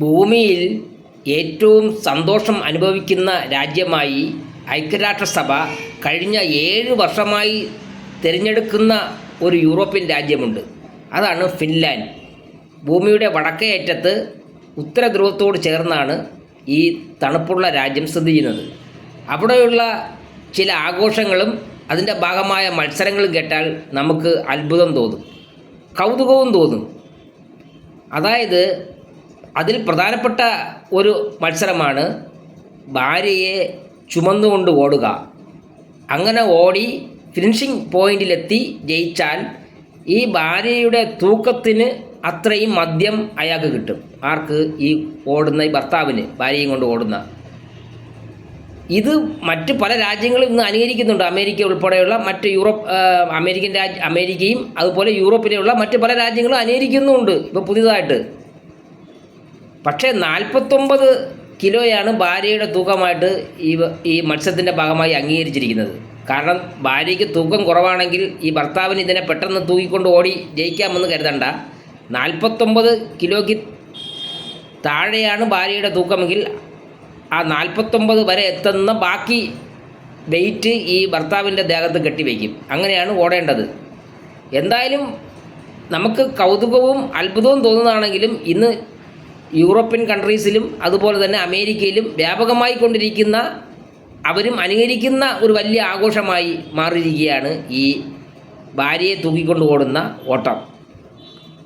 ഭൂമിയിൽ ഏറ്റവും സന്തോഷം അനുഭവിക്കുന്ന രാജ്യമായി ഐക്യരാഷ്ട്രസഭ കഴിഞ്ഞ 7 വർഷമായി തിരഞ്ഞെടുക്കുന്ന ഒരു യൂറോപ്യൻ രാജ്യമുണ്ട്. അതാണ് ഫിൻലാൻഡ്. ഭൂമിയുടെ വടക്കേ അറ്റത്ത് ഉത്തരധ്രുവത്തോട് ചേർന്നാണ് ഈ തണുപ്പുള്ള രാജ്യം സ്ഥിതി ചെയ്യുന്നത്. അവിടെയുള്ള ചില ആഘോഷങ്ങളും അതിൻ്റെ ഭാഗമായ മത്സരങ്ങളും കേട്ടാൽ നമുക്ക് അത്ഭുതം തോന്നും, കൗതുകവും തോന്നും. അതായത് അതിൽ പ്രധാനപ്പെട്ട ഒരു മത്സരമാണ് ഭാര്യയെ ചുമന്നുകൊണ്ട് ഓടുക. അങ്ങനെ ഓടി ഫിനിഷിംഗ് പോയിന്റിലെത്തി ജയിച്ചാൽ ഈ ഭാര്യയുടെ തൂക്കത്തിന് അത്രയും മദ്യം അയാൾക്ക് കിട്ടും. ആർക്ക്? ഈ ഓടുന്ന ഈ ഭർത്താവിന്, ഭാര്യയും കൊണ്ട് ഓടുന്ന. ഇത് മറ്റ് പല രാജ്യങ്ങളും ഇന്ന് അനുകരിക്കുന്നുണ്ട്. അമേരിക്ക ഉൾപ്പെടെയുള്ള മറ്റ് അമേരിക്കയും അതുപോലെ യൂറോപ്പിലെയുള്ള മറ്റ് പല രാജ്യങ്ങളും അനുകരിക്കുന്നുമുണ്ട് ഇപ്പോൾ പുതിയതായിട്ട്. പക്ഷേ 49 കിലോയാണ് ഭാര്യയുടെ തൂക്കമായിട്ട് ഈ മത്സരത്തിൻ്റെ ഭാഗമായി അംഗീകരിച്ചിരിക്കുന്നത്. കാരണം ഭാര്യയ്ക്ക് തൂക്കം കുറവാണെങ്കിൽ ഈ ഭർത്താവിന് ഇതിനെ പെട്ടെന്ന് തൂക്കിക്കൊണ്ട് ഓടി ജയിക്കാമെന്ന് കരുതണ്ട. 49 കിലോയ്ക്ക് താഴെയാണ് ഭാര്യയുടെ തൂക്കമെങ്കിൽ ആ 49 വരെ എത്തുന്ന ബാക്കി വെയിറ്റ് ഈ ഭർത്താവിൻ്റെ ദേഹത്ത് കെട്ടിവയ്ക്കും. അങ്ങനെയാണ് ഓടേണ്ടത്. എന്തായാലും നമുക്ക് കൗതുകവും അത്ഭുതവും തോന്നുന്നതാണെങ്കിലും ഇന്ന് യൂറോപ്യൻ കൺട്രീസിലും അതുപോലെ തന്നെ അമേരിക്കയിലും വ്യാപകമായി കൊണ്ടിരിക്കുന്ന, അവരും അനുകരിക്കുന്ന ഒരു വലിയ ആഘോഷമായി മാറിയിരിക്കുകയാണ് ഈ ഭാര്യയെ തൂക്കിക്കൊണ്ട് ഓടുന്ന ഓട്ടം.